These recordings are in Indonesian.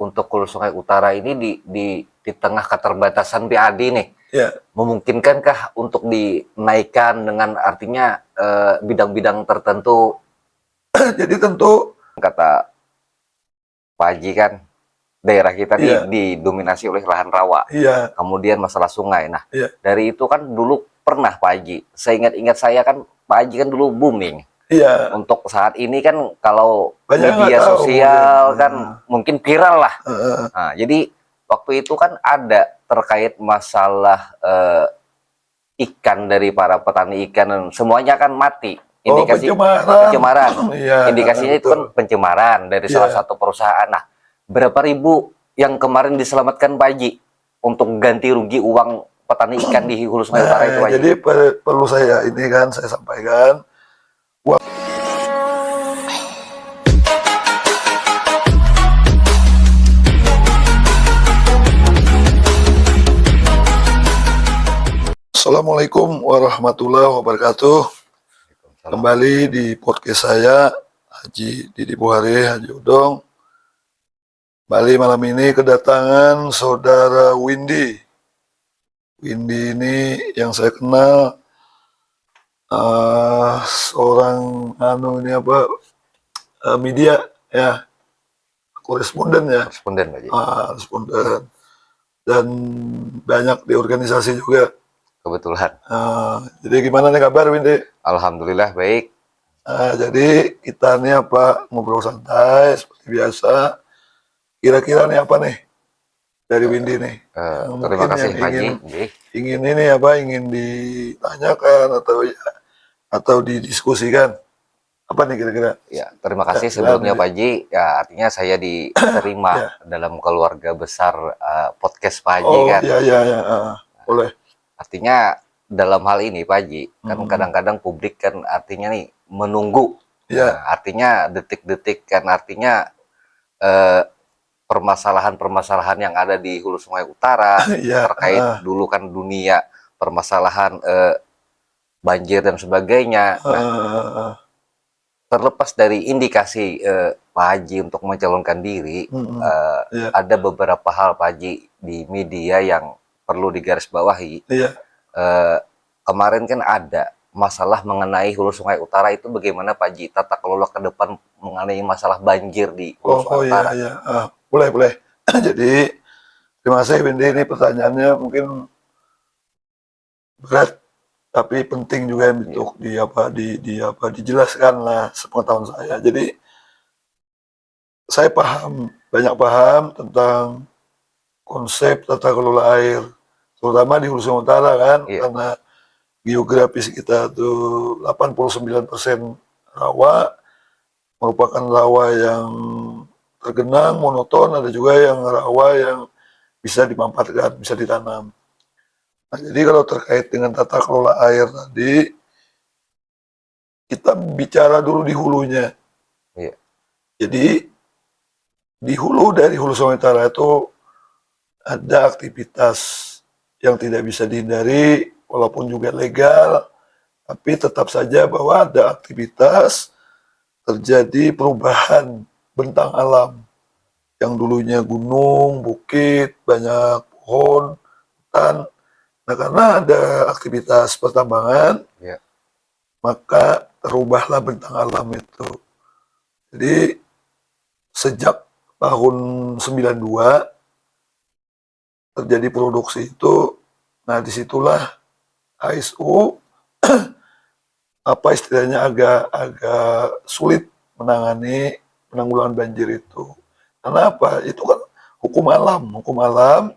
untuk Hulu Sungai Utara ini di tengah keterbatasan PAD nih, Ya, memungkinkankah untuk dinaikkan dengan artinya bidang-bidang tertentu? jadi tentu Kata Pak Haji kan, daerah kita iya, didominasi oleh lahan rawa, iya, kemudian masalah sungai. Nah, iya, dari itu kan dulu pernah Pak Haji, seingat-ingat saya kan Pak Haji kan dulu booming. iya. Untuk saat ini kan kalau Banyak yang nggak media tahu mungkin. sosial kan mungkin viral lah. Heeh. Nah, jadi waktu itu kan ada terkait masalah ikan dari para petani ikan dan semuanya kan mati. Oh, Indikasi pencemaran. pencemaran. Iya, Indikasinya itu kan betul. pencemaran dari salah Iya. satu perusahaan. Nah, berapa ribu yang kemarin diselamatkan Pak Haji untuk ganti rugi uang petani ikan di Hulu Sungai Utara itu, Nah, Pak Haji? jadi perlu saya ini kan saya sampaikan. Assalamualaikum warahmatullahi wabarakatuh. Kembali di podcast saya, Haji Didi Buhari, Haji Udong. Kembali malam ini kedatangan saudara Windy. Windy ini yang saya kenal seorang media ya, koresponden ya, Responden, Pak Haji. responden dan banyak di organisasi juga. Kebetulan. Jadi gimana nih kabar Windy? Alhamdulillah baik. Jadi kita nih ngobrol santai seperti biasa. Kira-kira nih apa nih dari Windy nih? Terima kasih yang Pak Haji. ingin ingin ditanyakan atau didiskusikan. Apa nih kira-kira? Ya, terima kasih sebelumnya Pak Haji. Ya, artinya saya diterima Ya. dalam keluarga besar podcast Pak Haji Oh kan. iya, boleh. Artinya dalam hal ini Pak Haji, kan kadang-kadang publik kan artinya nih menunggu. Ya. Nah, artinya detik-detik kan artinya permasalahan-permasalahan yang ada di Hulu Sungai Utara Ya, terkait dulu kan dunia permasalahan banjir dan sebagainya. Nah, terlepas dari indikasi Pak Haji untuk mencalonkan diri, ya, ada beberapa hal Pak Haji di media yang perlu digarisbawahi. iya. Kemarin kan ada masalah mengenai Hulu Sungai Utara itu bagaimana Pak Haji tata kelola ke depan mengenai masalah banjir di Hulu Sungai Utara. Iya. Boleh. Jadi terima kasih Windy, ini pertanyaannya mungkin berat tapi penting juga untuk dijelaskan lah sepengetahuan saya. Jadi saya banyak paham tentang konsep tata kelola air, terutama di Hulu Sungai Utara kan, karena geografis kita tuh 89% rawa, merupakan rawa yang tergenang, monoton, ada juga yang rawa yang bisa dimanfaatkan, bisa ditanam. Nah, jadi kalau terkait dengan tata kelola air tadi, kita bicara dulu di hulunya. Iya. Jadi di hulu, dari Hulu Sungai Utara itu ada aktivitas yang tidak bisa dihindari, walaupun juga legal, tapi tetap saja bahwa ada aktivitas, terjadi perubahan bentang alam yang dulunya gunung, bukit, banyak pohon, hutan. Nah, karena ada aktivitas pertambangan, maka terubahlah bentang alam itu. Jadi sejak tahun 92 terjadi produksi itu, nah disitulah HSU apa istilahnya agak sulit penanggulangan banjir itu. Karena apa? Itu kan hukum alam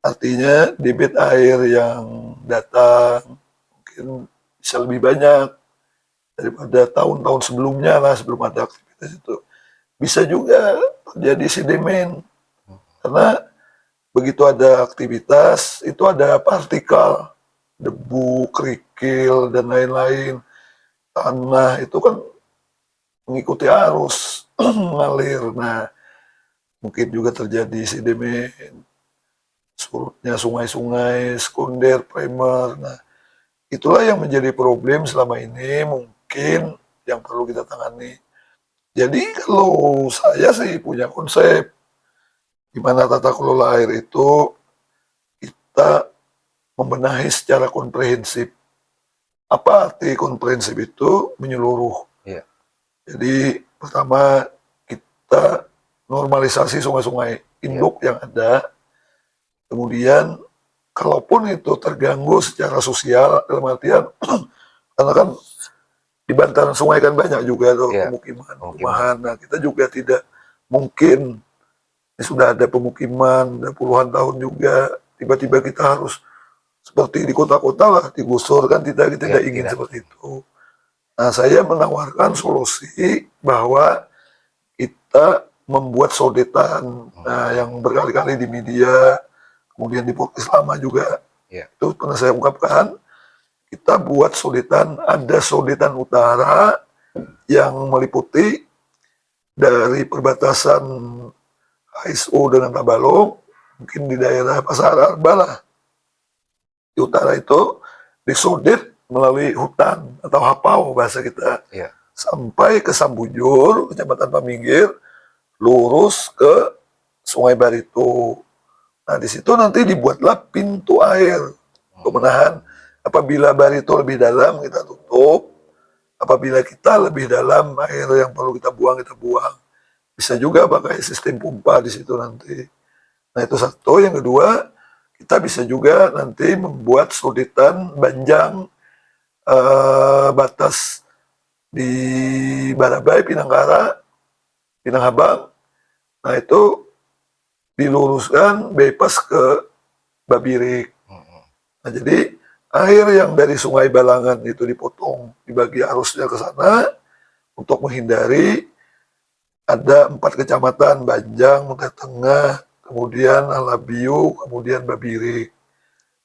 artinya debit air yang datang mungkin bisa lebih banyak daripada tahun-tahun sebelumnya lah, sebelum ada aktivitas itu. Bisa juga terjadi sedimen, karena begitu ada aktivitas, itu ada partikel, debu, kerikil, dan lain-lain. Tanah itu kan mengikuti arus, mengalir. Nah, mungkin juga terjadi sedimen, surutnya sungai-sungai, sekunder, primer. Nah, itulah yang menjadi problem selama ini, mungkin yang perlu kita tangani. Jadi kalau saya sih punya konsep, di mana tata kelola air itu kita membenahi secara komprehensif. Apa arti komprehensif itu? Menyeluruh. Iya. Jadi pertama kita normalisasi sungai-sungai induk yang ada. Kemudian kalaupun itu terganggu secara sosial, dalam artian karena kan di bantaran sungai kan banyak juga tuh Iya, pemukiman, pemukiman. perumahan. Nah, kita juga tidak mungkin ini sudah ada pemukiman, udah puluhan tahun juga, tiba-tiba kita harus seperti di kota-kota lah digusur, kan kita tidak ingin tidak. seperti itu. Nah, saya menawarkan solusi bahwa kita membuat sodetan, nah, yang berkali-kali di media, kemudian di podcast lama juga, Iya. itu pernah saya ungkapkan, kita buat sodetan, ada sodetan utara yang meliputi dari perbatasan HSO dengan Tabalong, mungkin di daerah Pasar Arba lah. Di utara itu disodet melalui hutan atau hapau bahasa kita, Iya. sampai ke Sambujur, Kecamatan Paminggir, lurus ke Sungai Barito. Nah, di situ nanti dibuatlah pintu air untuk menahan. Apabila Barito lebih dalam, kita tutup. Apabila kita lebih dalam, air yang perlu kita buang, kita buang. Bisa juga pakai sistem pompa di situ nanti. Nah, itu satu. Yang kedua, kita bisa juga nanti membuat sodetan banjang batas di Barabai, Pinangkara, Pinanghabang. Nah, itu diluruskan bypass ke Babirik. Nah, jadi air yang dari Sungai Balangan itu dipotong, dibagi arusnya ke sana untuk menghindari ada 4 kecamatan, Banjang, Muka Tengah, kemudian Alabiu, kemudian Babirik.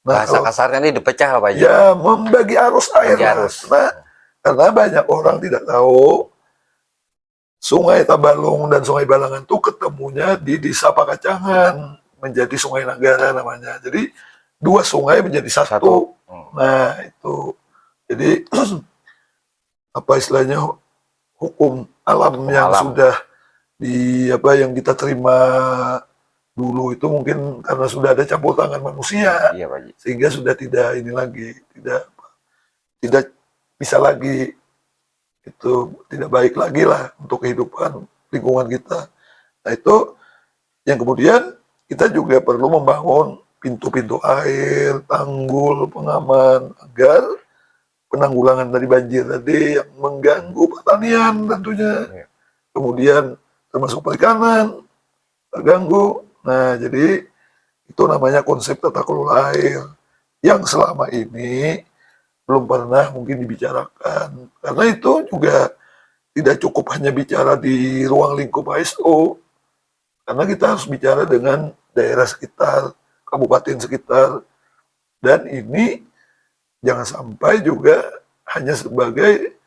Nah, Bahasa kalau kasarnya ini dipecah Pak Haji. ya membagi arus air, Bagi lah. arus. Karena banyak orang tidak tahu Sungai Tabalong dan Sungai Balangan itu ketemunya di Desa Pakacangan, menjadi Sungai Nanggara namanya. Jadi dua sungai menjadi satu. Nah, itu. Jadi apa istilahnya, hukum alam yang alam. sudah yang kita terima dulu itu mungkin karena sudah ada campur tangan manusia, Iya Pak Haji. sehingga sudah tidak ini lagi, tidak bisa lagi, itu tidak baik lagi lah untuk kehidupan lingkungan kita. Nah, itu yang kemudian kita juga perlu membangun pintu-pintu air, tanggul, pengaman, agar penanggulangan dari banjir tadi yang mengganggu pertanian tentunya. Iya. Kemudian termasuk perikanan terganggu. Nah, jadi itu namanya konsep tata kelola air yang selama ini belum pernah mungkin dibicarakan. Karena itu juga tidak cukup hanya bicara di ruang lingkup HSO, karena kita harus bicara dengan daerah sekitar, kabupaten sekitar, dan ini jangan sampai juga hanya sebagai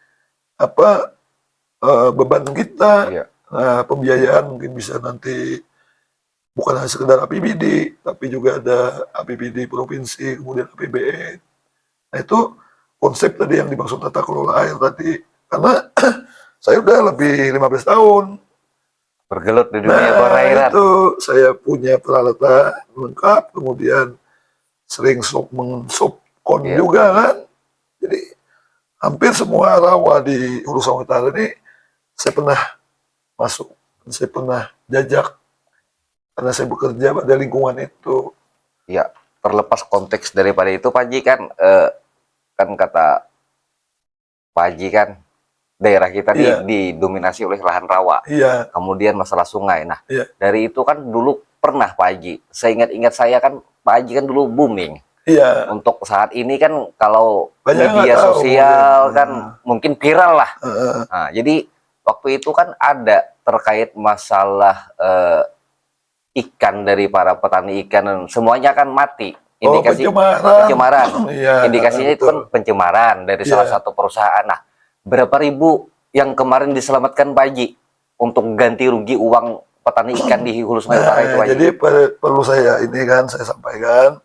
beban kita. Iya. Nah, pembiayaan mungkin bisa nanti bukan hanya sekedar APBD, tapi juga ada APBD provinsi, kemudian APBN. Nah, itu konsep tadi yang dimaksud tata kelola air tadi. Karena saya udah lebih 15 tahun. Bergelut di dunia Nah, perairan. itu saya punya peralatan lengkap, kemudian sering mensubkon Iya. juga kan. Jadi hampir semua rawa di Hulu Sungai Utara ini saya pernah masuk, saya pernah jajak, karena saya bekerja pada lingkungan itu. Ya, terlepas konteks daripada itu Pak Haji kan kan kata Pak Haji kan daerah kita Iya. didominasi oleh lahan rawa. Iya, Kemudian masalah sungai. Nah, Iya. dari itu kan dulu pernah Pak Haji. Seingat-ingat saya kan Pak Haji kan dulu booming. iya. Untuk saat ini kan kalau Banyak media nggak tahu sosial mungkin. kan mungkin viral lah. Heeh. Nah, jadi waktu itu kan ada terkait masalah ikan dari para petani ikan dan semuanya kan mati. Indikasi pencemaran. Iya, Indikasinya itu kan betul. pencemaran dari salah Iya. satu perusahaan. Nah, berapa ribu yang kemarin diselamatkan Pak Haji untuk ganti rugi uang petani ikan di Hulu Sungai Utara itu Pak Haji? Jadi perlu saya ini kan saya sampaikan,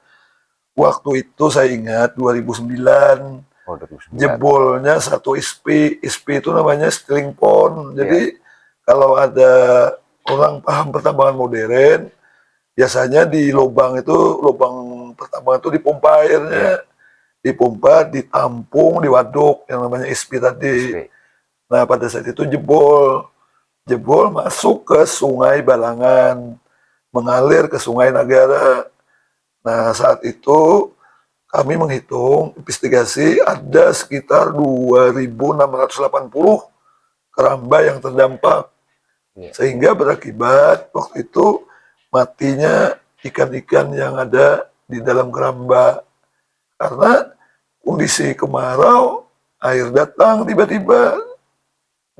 waktu itu saya ingat 2009 Oh, 2009. jebolnya satu ISP. ISP itu namanya steering pond. Iya. Jadi kalau ada orang paham pertambangan modern, biasanya di lubang itu, lubang pertama itu dipompa airnya, dipompa, ditampung di waduk yang namanya ISPI tadi. Nah pada saat itu jebol masuk ke Sungai Balangan, mengalir ke Sungai Nagara. Nah saat itu kami menghitung investigasi ada sekitar 2.680 keramba yang terdampak, sehingga berakibat waktu itu matinya ikan-ikan yang ada di dalam keramba karena kondisi kemarau, air datang tiba-tiba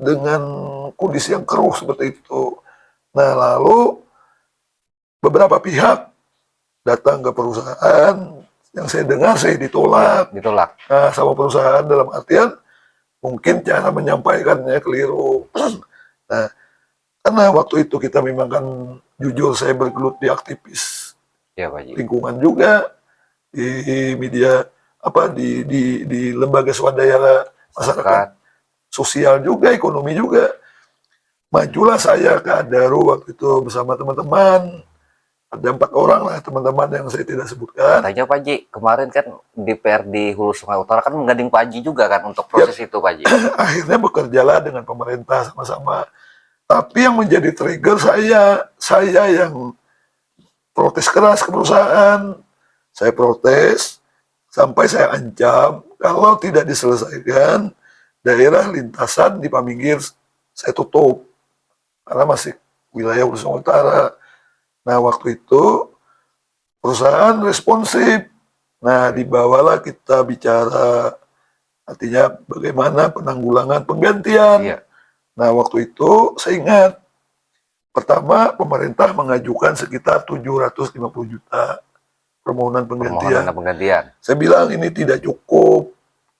dengan kondisi yang keruh seperti itu. Nah lalu beberapa pihak datang ke perusahaan, yang saya dengar saya ditolak. Nah, sama perusahaan dalam artian mungkin cara menyampaikannya keliru. Nah, karena waktu itu kita memang kan jujur saya bergelut di aktivis lingkungan juga, di media apa di lembaga swadaya masyarakat sosial juga, ekonomi juga. Majulah saya ke Adaru waktu itu bersama teman-teman. Ada 4 orang lah teman-teman yang saya tidak sebutkan. Katanya Pak Haji, kemarin kan DPRD Hulu Sungai Utara kan menggandeng Pak Haji juga kan untuk proses itu Pak Haji. Akhirnya bekerjalah dengan pemerintah sama-sama. Tapi yang menjadi trigger saya yang protes keras ke perusahaan. Saya protes sampai saya ancam kalau tidak diselesaikan daerah lintasan di Paminggir saya tutup karena masih wilayah Hulu Sungai Utara. Nah waktu itu perusahaan responsif. Nah dibawalah kita bicara artinya bagaimana penanggulangan penggantian. Nah waktu itu saya ingat pertama pemerintah mengajukan sekitar 750 juta permohonan penggantian. Saya bilang ini tidak cukup,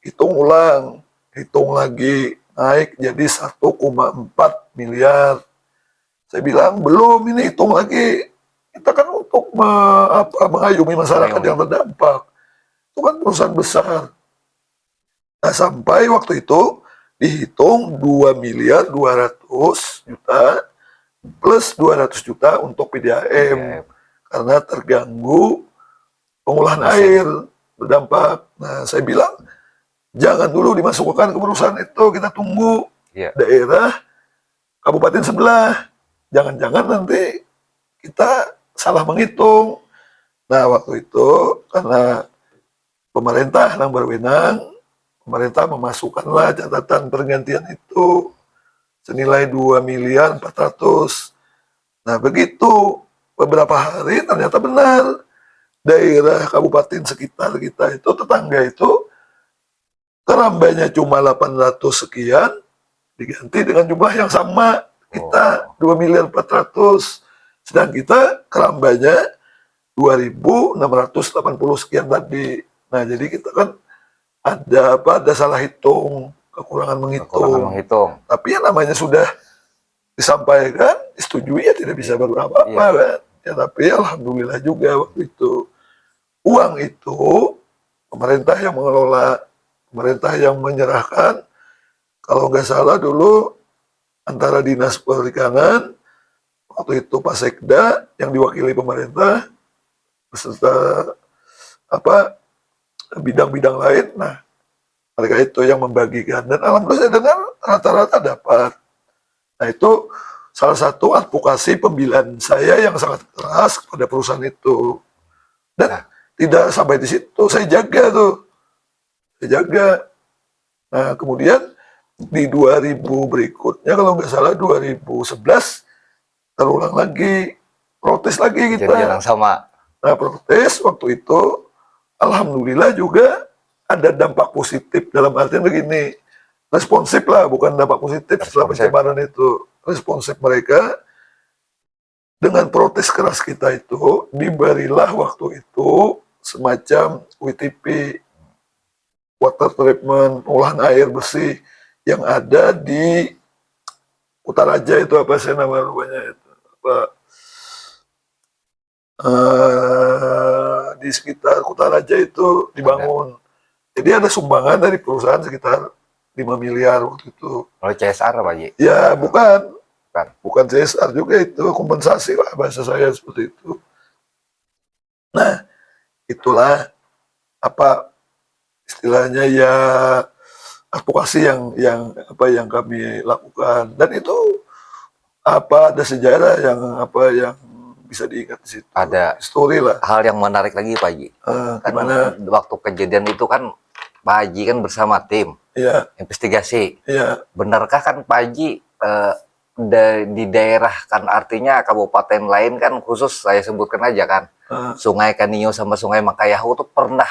hitung ulang, hitung lagi, naik jadi 1,4 miliar. Saya bilang belum, ini hitung lagi. Kita kan untuk mengayomi masyarakat yang terdampak. Itu kan perusahaan besar. Nah sampai waktu itu dihitung 2.200.000.000 plus 200 juta untuk PDAM karena terganggu pengolahan air berdampak. Nah saya bilang jangan dulu dimasukkan ke perusahaan itu, kita tunggu daerah kabupaten sebelah. Jangan-jangan nanti kita salah menghitung. Nah waktu itu karena pemerintah yang berwenang, pemerintah memasukkanlah catatan pergantian itu senilai 2.400.000.000. Nah begitu beberapa hari ternyata benar daerah kabupaten sekitar kita itu, tetangga itu kerambanya cuma 800 sekian diganti dengan jumlah yang sama kita 2.400.000.000, sedang kita kerambanya 2.680 sekian tadi. Nah jadi kita kan ada salah hitung, kekurangan menghitung. Tapi yang namanya sudah disampaikan, disetujui ya tidak bisa berbuat apa-apa kan. Ya tapi alhamdulillah juga waktu itu uang itu pemerintah yang mengelola, pemerintah yang menyerahkan. Kalau nggak salah dulu antara Dinas Perikanan, waktu itu Pak Sekda yang diwakili pemerintah beserta bidang-bidang lain. Nah mereka itu yang membagikan dan alhamdulillah saya dengar rata-rata dapat. Nah itu salah satu advokasi pembelaan saya yang sangat keras kepada perusahaan itu. Dan tidak sampai di situ, saya jaga tuh, saya jaga. Nah kemudian di 2000 berikutnya kalau nggak salah 2011 terulang lagi, protes lagi kita. Jadi yang sama. Nah protes waktu itu alhamdulillah juga ada dampak positif dalam artian begini, responsif lah, bukan dampak positif setelah pencemaran itu. Responsif mereka dengan protes keras kita itu diberilah waktu itu semacam WTP, water treatment, olahan air bersih yang ada di Kutaraja itu apa sih nama rumahnya itu di sekitar Kutaraja itu dibangun. Jadi ada sumbangan dari perusahaan sekitar 5 miliar waktu itu. Kalau CSR Pak Haji? Ya bukan CSR juga, itu kompensasi lah bahasa saya seperti itu. Nah, itulah apa istilahnya ya advokasi yang kami lakukan, dan itu ada sejarah yang bisa diingat di situ, Ada histori lah. hal yang menarik lagi Pak Haji. Kan Gimana? waktu kejadian itu kan Pak Haji kan bersama tim Iya, investigasi. iya, Benarkah kan Pak Haji di daerah kan artinya kabupaten lain kan, khusus saya sebutkan aja kan, Sungai Kanio sama Sungai Makayahu tuh pernah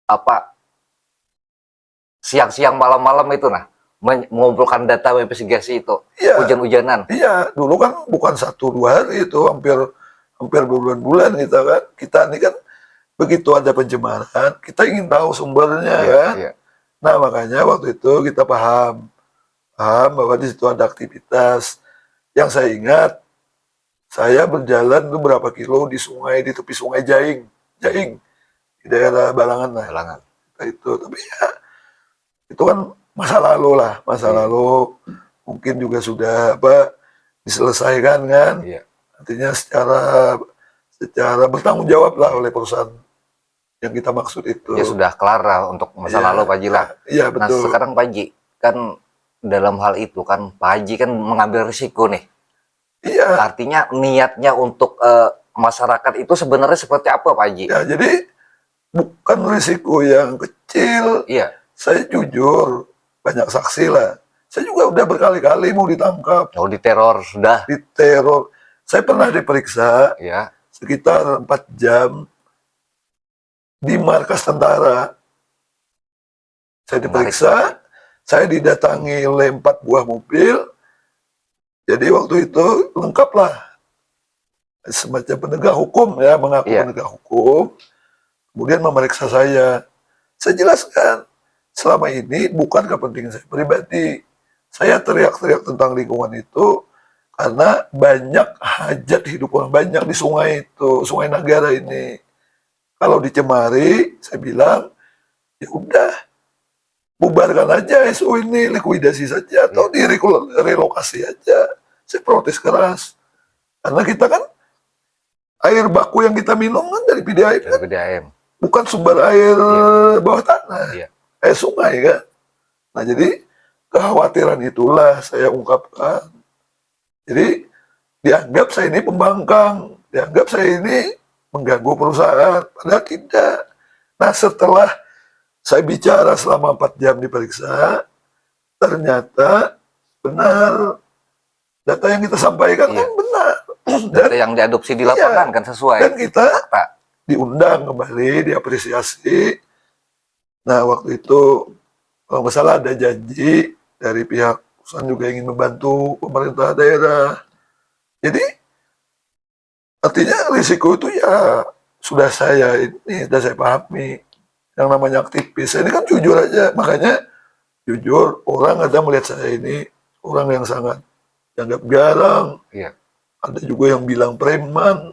apa siang-siang malam-malam itu mengumpulkan data investigasi itu, iya, hujan-hujanan. iya. Dulu kan bukan 1-2 hari, itu hampir berbulan-bulan kita kan. Kita ini kan begitu ada pencemaran, kita ingin tahu sumbernya kan. Iya. Nah, makanya waktu itu kita paham bahwa di situ ada aktivitas. Yang saya ingat, saya berjalan itu berapa kilo di sungai, di tepi sungai Jaing, di daerah Balangan lah. Halangan. Itu, tapi ya itu kan masa lalu lah, masa Iya. lalu mungkin juga sudah diselesaikan kan. Iya. Artinya secara bertanggung jawab lah oleh perusahaan yang kita maksud itu. Ya sudah kelar lah untuk masa Iya, lalu Pak Haji lah. Iya, Nah betul. sekarang Pak Haji kan dalam hal itu kan Pak Haji kan mengambil risiko nih. Iya, Artinya niatnya untuk masyarakat itu sebenarnya seperti apa Pak Haji? ya jadi bukan risiko yang kecil. Iya. Saya jujur, banyak saksi lah. Saya juga udah berkali-kali mau ditangkap, Kalau diteror sudah. diteror. Saya pernah diperiksa Ya. sekitar 4 jam di markas tentara. Saya diperiksa, saya didatangi oleh 4 buah mobil. Jadi waktu itu lengkaplah semacam penegak hukum ya, mengaku Iya. penegak hukum. Kemudian memeriksa saya. Saya jelaskan, selama ini bukan kepentingan saya pribadi. Saya teriak-teriak tentang lingkungan itu karena banyak hajat hidup orang banyak di sungai itu, Sungai Nagara ini. Kalau dicemari, saya bilang, ya udah, bubarkan aja SO ini, likuidasi saja, atau direlokasi aja. Saya protes keras. Karena kita kan, air baku yang kita minum kan dari PDAM kan, Dari PDAM. bukan sumber air bawah tanah, Iya. air sungai kan. Nah jadi, kekhawatiran itulah saya ungkapkan. Jadi, dianggap saya ini pembangkang, dianggap saya ini mengganggu perusahaan, padahal tidak. Nah setelah saya bicara selama 4 jam diperiksa, ternyata benar. Data yang kita sampaikan Iya. kan benar. Data yang diadopsi di lapangan kan sesuai. Dan kita Fakta. diundang kembali, diapresiasi. Nah waktu itu, kalau nggak salah ada janji dari pihak perusahaan juga ingin membantu pemerintah daerah. Jadi, artinya risiko itu ya sudah saya pahami. Yang namanya aktivis, saya ini kan jujur aja, makanya jujur, orang ada melihat saya ini orang yang sangat dianggap garang, Iya. ada juga yang bilang preman,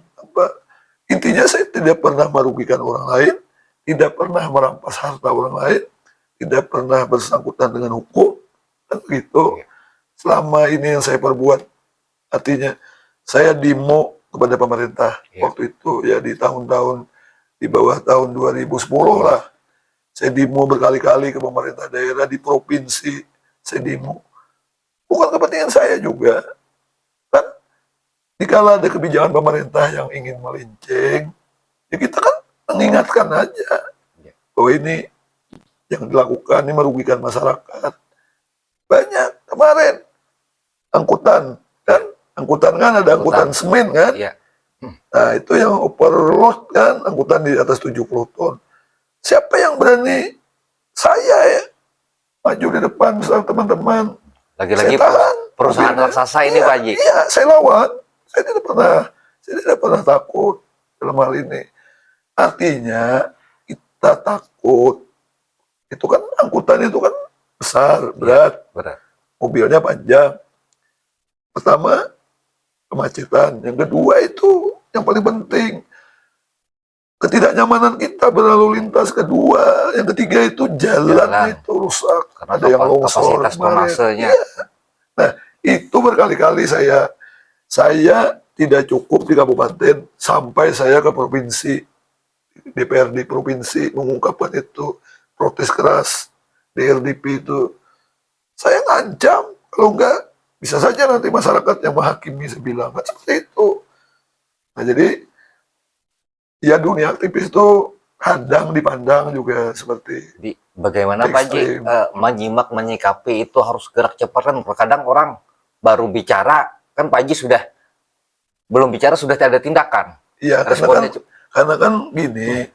intinya saya tidak pernah merugikan orang lain, tidak pernah merampas harta orang lain, tidak pernah bersangkutan dengan hukum, kan begitu. Iya. Selama ini yang saya perbuat, artinya saya demo kepada pemerintah waktu itu ya, di tahun-tahun di bawah tahun 2010 lah. Saya demo berkali-kali ke pemerintah daerah di provinsi, saya demo. Bukan kepentingan saya juga. Kan, dikala ada kebijakan pemerintah yang ingin melenceng, ya kita kan mengingatkan aja bahwa ini yang dilakukan ini merugikan masyarakat. Banyak kemarin angkutan kan ada angkutan semen kan. Iya. Nah itu yang overload kan, angkutan di atas 70 ton. Siapa yang berani? Saya ya maju di depan bersama teman-teman. Lagi-lagi Saya tahan perusahaan mobilnya. raksasa ini Pak Haji. Iya, saya lawan. Saya tidak pernah takut dalam hal ini. Artinya kita takut. Itu kan angkutan itu kan besar, berat, Berat. mobilnya panjang. Pertama, kemacetan. Yang kedua itu yang paling penting, ketidaknyamanan kita berlalu lintas. Kedua, yang ketiga itu jalan. Itu rusak. Karena Ada yang longsor kapasitas kemarin. tomasenya. Iya. Nah, itu berkali-kali saya tidak cukup di kabupaten, sampai saya ke provinsi, DPRD provinsi mengungkapkan itu, protes keras, DRDP itu. Saya ngancam, kalau enggak bisa saja nanti masyarakat yang menghakimi, saya bilang kan seperti itu. Nah jadi ya dunia aktivis itu kadang dipandang juga seperti Jadi bagaimana Pak Haji ekstrim. menyimak, menyikapi itu harus gerak cepat kan? Terkadang orang baru bicara kan Pak Haji sudah belum bicara sudah ada tindakan. Iya, Responnya karena kan gini,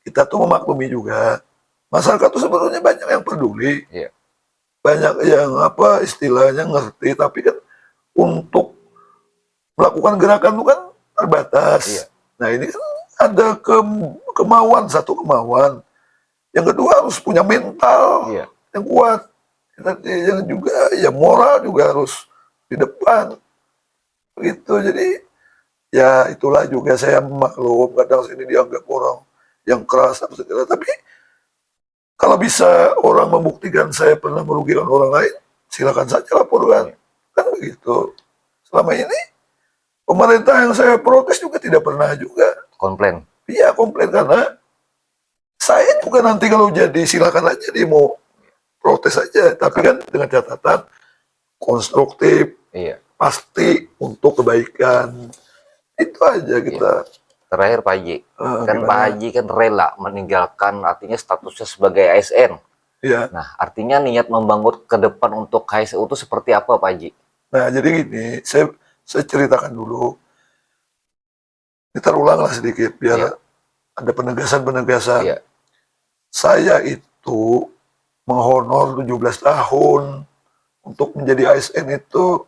kita tuh memaklumi juga masyarakat tuh sebenarnya banyak yang peduli, Iya. banyak yang apa istilahnya ngerti, tapi kan untuk melakukan gerakan itu kan terbatas. Iya. Nah ini kan ada kemauan, satu kemauan. Yang kedua harus punya mental Iya. yang kuat. Yang juga ya moral juga harus di depan. Begitu. Jadi ya itulah juga saya maklum kadang sini dianggap orang yang keras apa segala. Tapi kalau bisa orang membuktikan saya pernah merugikan orang lain, silakan saja laporkan. Kan begitu. Selama ini pemerintah yang saya protes juga tidak pernah juga. Komplain. Iya komplain karena saya juga nanti kalau jadi silakan aja dia mau protes aja. Tapi kan dengan catatan konstruktif, Iya. pasti untuk kebaikan. Itu aja kita. Terakhir Pak Haji, kan Gimana? Pak Haji kan rela meninggalkan artinya statusnya sebagai ASN. Iya. Nah, artinya niat membangun ke depan untuk KSU itu seperti apa Pak Haji? Nah jadi gini, saya ceritakan dulu. Kita ulanglah sedikit biar Iya. ada penegasan-penegasan. Iya. Saya itu menghonor 17 tahun untuk menjadi ASN itu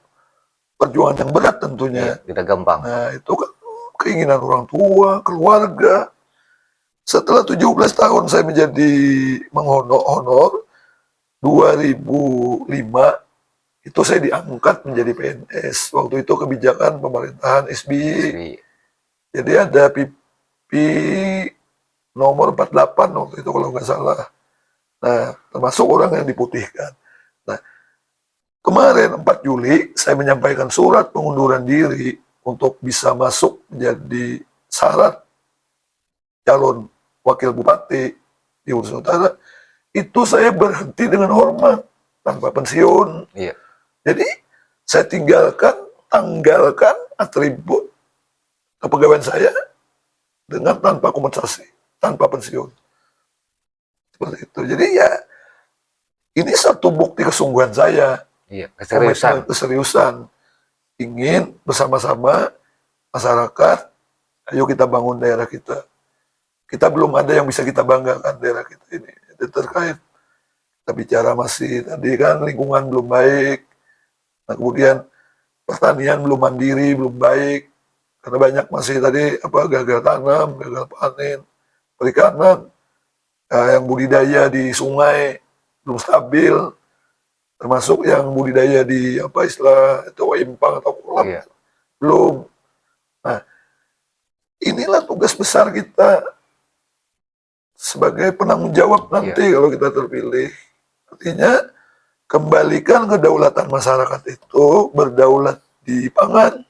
perjuangan yang berat tentunya. Iya, tidak gampang. Nah, itu kan keinginan orang tua, keluarga. Setelah 17 tahun saya menjadi menghonor 2005 itu saya diangkat menjadi PNS. Waktu itu kebijakan pemerintahan SBY. Jadi ada PP nomor 48 waktu itu kalau nggak salah. Nah, termasuk orang yang diputihkan. Nah, kemarin 4 Juli saya menyampaikan surat pengunduran diri untuk bisa masuk menjadi syarat calon wakil bupati di Urusan Utara. Itu saya berhenti dengan hormat tanpa pensiun. Iya. Jadi saya tanggalkan atribut kepegawaian saya dengan tanpa kompensasi, tanpa pensiun. Seperti itu. Jadi ya ini satu bukti kesungguhan saya. Iya, keseriusan. Keseriusan. Ingin bersama-sama masyarakat, ayo kita bangun daerah kita. Kita belum ada yang bisa kita banggakan daerah kita ini. Itu terkait. Kita bicara masih tadi kan lingkungan belum baik. Nah kemudian pertanian belum mandiri, belum baik. Karena banyak masih tadi gagal tanam, gagal panen, perikanan, yang budidaya di sungai belum stabil, termasuk yang budidaya di istilah itu impang atau kolam belum. Nah, inilah tugas besar kita sebagai penanggung jawab nanti kalau kita terpilih. Artinya kembalikan kedaulatan masyarakat itu berdaulat di pangan.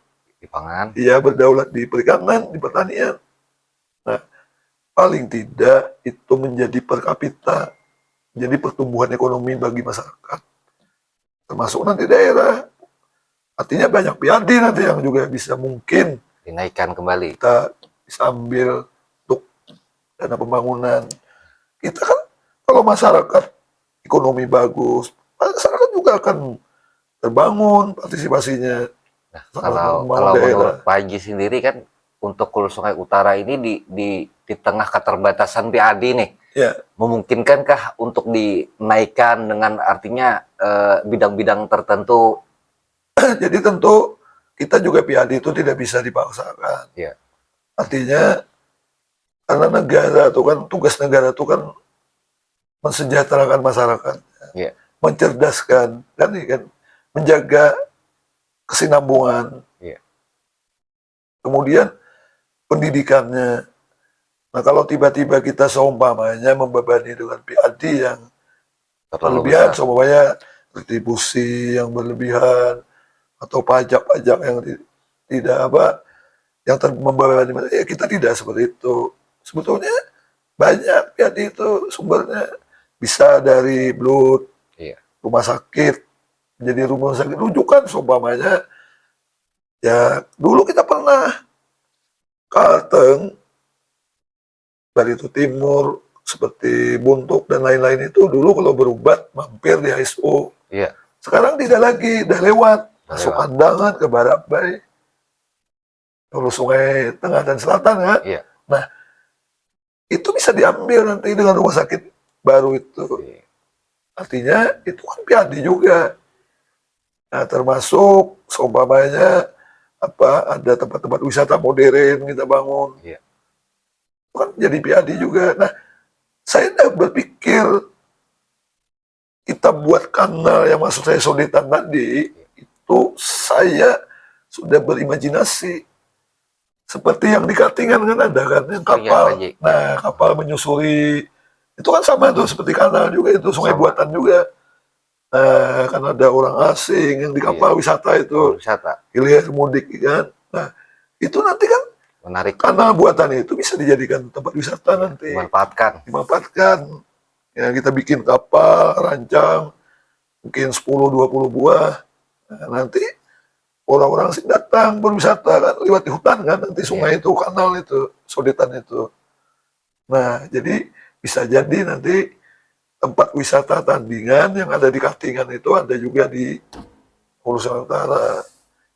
Iya, berdaulat di perikanan, di pertanian. Nah, paling tidak itu menjadi per kapita, menjadi pertumbuhan ekonomi bagi masyarakat. Termasuk nanti daerah. Artinya banyak PAD nanti yang juga bisa mungkin dinaikkan kembali. Kita bisa ambil untuk dana pembangunan. Kita kan kalau masyarakat ekonomi bagus, masyarakat juga akan terbangun partisipasinya. Nah, kalau menurut Pak Haji sendiri kan untuk Hulu Sungai Utara ini di tengah keterbatasan PAD nih, memungkinkankah untuk dinaikkan dengan artinya bidang-bidang tertentu? Jadi tentu kita juga PAD itu tidak bisa dipaksakan. Artinya karena negara itu kan tugas negara itu kan mensejahterakan masyarakat, mencerdaskan, kan menjaga kesinambungan, kemudian pendidikannya. Nah kalau tiba-tiba kita seumpamanya membebani dengan PAD yang berlebihan, seumpamanya retribusi yang berlebihan atau pajak-pajak yang tidak yang membebani ya kita tidak seperti itu. Sebetulnya banyak PAD itu sumbernya bisa dari blood, Iya. rumah sakit, jadi rumah sakit rujukan seumpamanya ya dulu kita pernah Kalteng dari itu timur seperti Buntuk dan lain-lain itu dulu kalau berobat mampir di HSO. Iya. Sekarang tidak lagi, udah lewat masuk lewat. Kandangan ke Barabai, lalu Sungai Tengah dan Selatan kan. Iya. Nah itu bisa diambil nanti dengan rumah sakit baru itu. Iya. Artinya itu kan PAD juga. Nah termasuk seumpamanya ada tempat-tempat wisata modern kita bangun. Iya. Itu kan jadi PAD juga. Nah saya udah berpikir kita buat kanal yang masuk saya Sodetan tadi, itu saya sudah berimajinasi seperti yang di Katingan kan ada kan yang Oh, iya, kapal. Pak Haji. Nah kapal menyusuri itu kan sama tuh seperti kanal juga itu sungai Sama. buatan juga. Nah kan ada orang asing yang di kapal wisata itu Wisata. hilir mudik kan. Nah itu nanti kan Menarik. kanal buatan itu bisa dijadikan tempat wisata nanti. Dimanfaatkan. Ya kita bikin kapal, rancang, mungkin 10-20 buah. Nah, nanti orang-orang sih datang berwisata kan lewat di hutan kan nanti sungai itu kanal itu Sodetan itu. Nah jadi bisa jadi nanti tempat wisata tandingan yang ada di Katingan itu ada juga di Hulu Sungai Utara.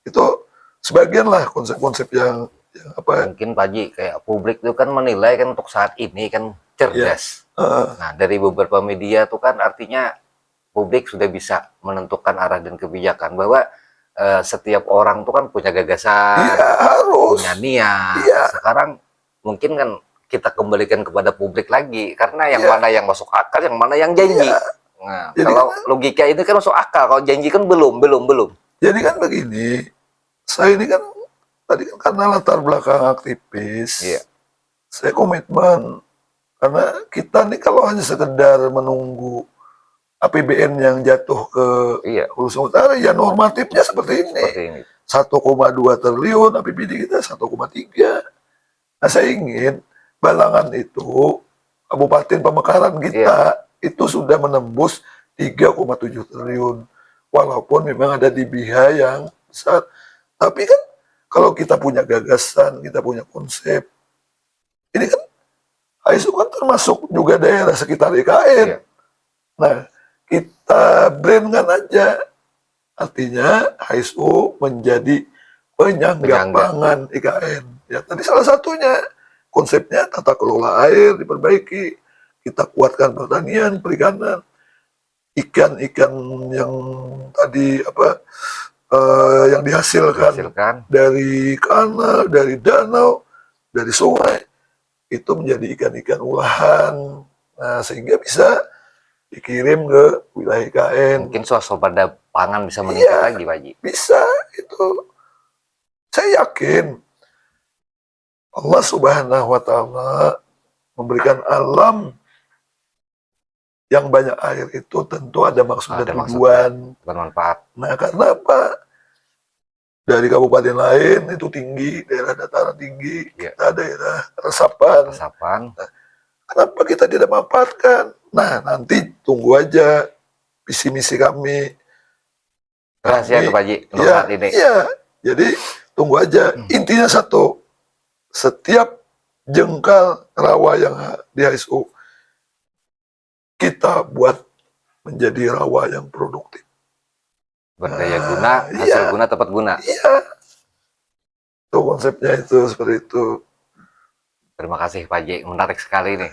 Itu sebagian lah konsep-konsep yang Mungkin Pak Haji kayak publik itu kan menilai kan untuk saat ini kan cerdas. Nah dari beberapa media tuh kan artinya publik sudah bisa menentukan arah dan kebijakan bahwa setiap orang tuh kan punya gagasan, iya, harus. punya niat. Iya. Sekarang mungkin kan kita kembalikan kepada publik lagi karena yang Iya. mana yang masuk akal, yang mana yang janji. Iya. Nah, Jadi kalau kan- logika ini kan masuk akal, kalau janji kan belum. Jadi kan begini, saya ini kan tadi kan karena latar belakang aktivis, Iya. saya komitmen karena kita nih kalau hanya sekedar menunggu APBN yang jatuh ke Iya. Hulu Sungai Utara ya normatifnya seperti ini. Seperti ini. 1,2 triliun APBD kita 1,3. Nah saya ingin Balangan itu Kabupaten Pamekaran kita itu sudah menembus 3,7 triliun. Walaupun memang ada di BIHA yang besar. Tapi kan kalau kita punya gagasan, kita punya konsep. Ini kan HSU kan termasuk juga daerah sekitar IKN. Iya. Nah, kita brandkan aja. Artinya HSU menjadi penyangga pangan IKN. Ya, tadi salah satunya konsepnya tata kelola air diperbaiki. Kita kuatkan pertanian, perikanan. Ikan-ikan yang tadi yang dihasilkan dari kanal, dari danau, dari sungai itu menjadi ikan-ikan olahan. Nah, sehingga bisa dikirim ke wilayah IKN. Mungkin swasembada pangan bisa meningkat lagi, Pak Haji. Bisa, itu. Saya yakin Allah Subhanahu wa Ta'ala memberikan alam yang banyak air itu tentu ada maksud dan tujuan. Bermanfaat. Nah, karena apa? Dari kabupaten lain itu tinggi, daerah dataran tinggi, kita daerah resapan. Nah, kenapa kita tidak manfaatkan? Nah, nanti tunggu aja visi misi kami. Rahasia tuh Pak Haji, untuk saat ini. Iya, jadi tunggu aja. Intinya satu, setiap jengkal rawa yang di HSU kita buat menjadi rawa yang produktif. Berdaya guna, hasil guna, tepat guna. Iya, itu konsepnya itu seperti itu. Terima kasih Pak Haji, menarik sekali nih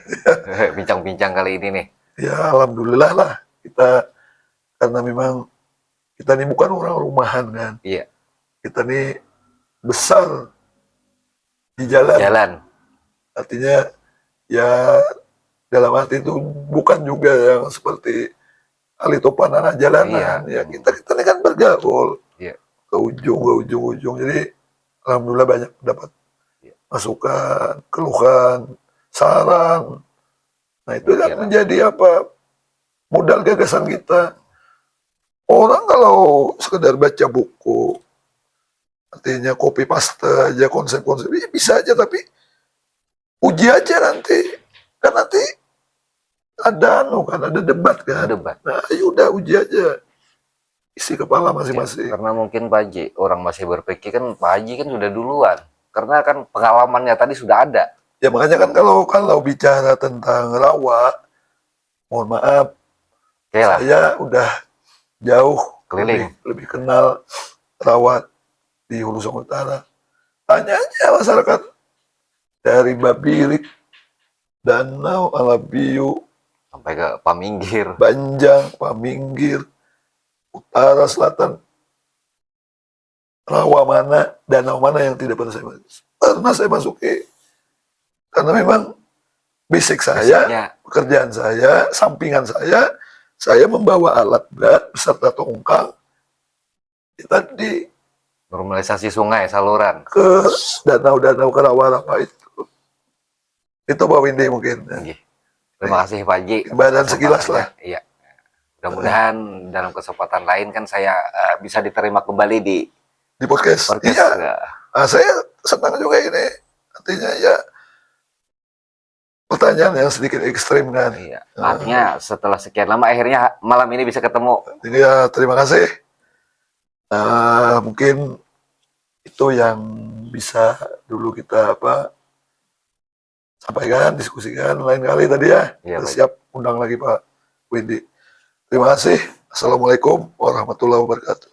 bincang-bincang kali ini nih. Ya alhamdulillah lah kita, karena memang kita ini bukan orang rumahan kan. Iya. Kita ini besar di jalan. Artinya ya dalam arti itu bukan juga yang seperti Ali Topan anak jalanan. Ya kita ini kan bergaul ke ujung. Jadi alhamdulillah banyak dapat masukan, keluhan, saran. Nah itu kan menjadi modal gagasan kita. Orang kalau sekedar baca buku artinya copy paste aja konsep-konsep, ya bisa aja, tapi uji aja nanti, kan nanti ada ada debat kan. Debat. Nah, yaudah uji aja isi kepala Ya, masing-masing. karena mungkin Pak Haji, orang masih berpikir kan Pak Haji kan sudah duluan. Karena kan pengalamannya tadi sudah ada. Ya makanya kan kalau bicara tentang rawa, mohon maaf, Oke lah, saya udah jauh keliling. lebih kenal rawa di Hulu Sungai Utara. Tanya aja masyarakat dari Babirik, Danau, Alabiu, Sampai ke Paminggir. Banjang, Paminggir, Utara, Selatan, rawa mana, danau mana yang tidak pernah saya masuki. Karena memang basic saya, Basicnya, pekerjaan saya, sampingan saya membawa alat berat beserta tongkang tadi normalisasi sungai, saluran. ke danau-danau, ke rawa-rawa itu. Itu Pak Windy mungkin. Oke. Terima kasih Pak Haji. Badan sekilas lah. Iya. Mudah-mudahan dalam kesempatan lain kan saya bisa diterima kembali di Di podcast. podcast. Iya. Saya senang juga ini. Artinya ya pertanyaan yang sedikit ekstrim kan. Iya. Artinya setelah sekian lama akhirnya malam ini bisa ketemu. Jadi ya terima kasih. Mungkin itu yang bisa dulu kita sampaikan, diskusikan lain kali tadi ya. Iya, Kita baik. siap undang lagi Pak Windy. Terima kasih. Assalamualaikum warahmatullahi wabarakatuh.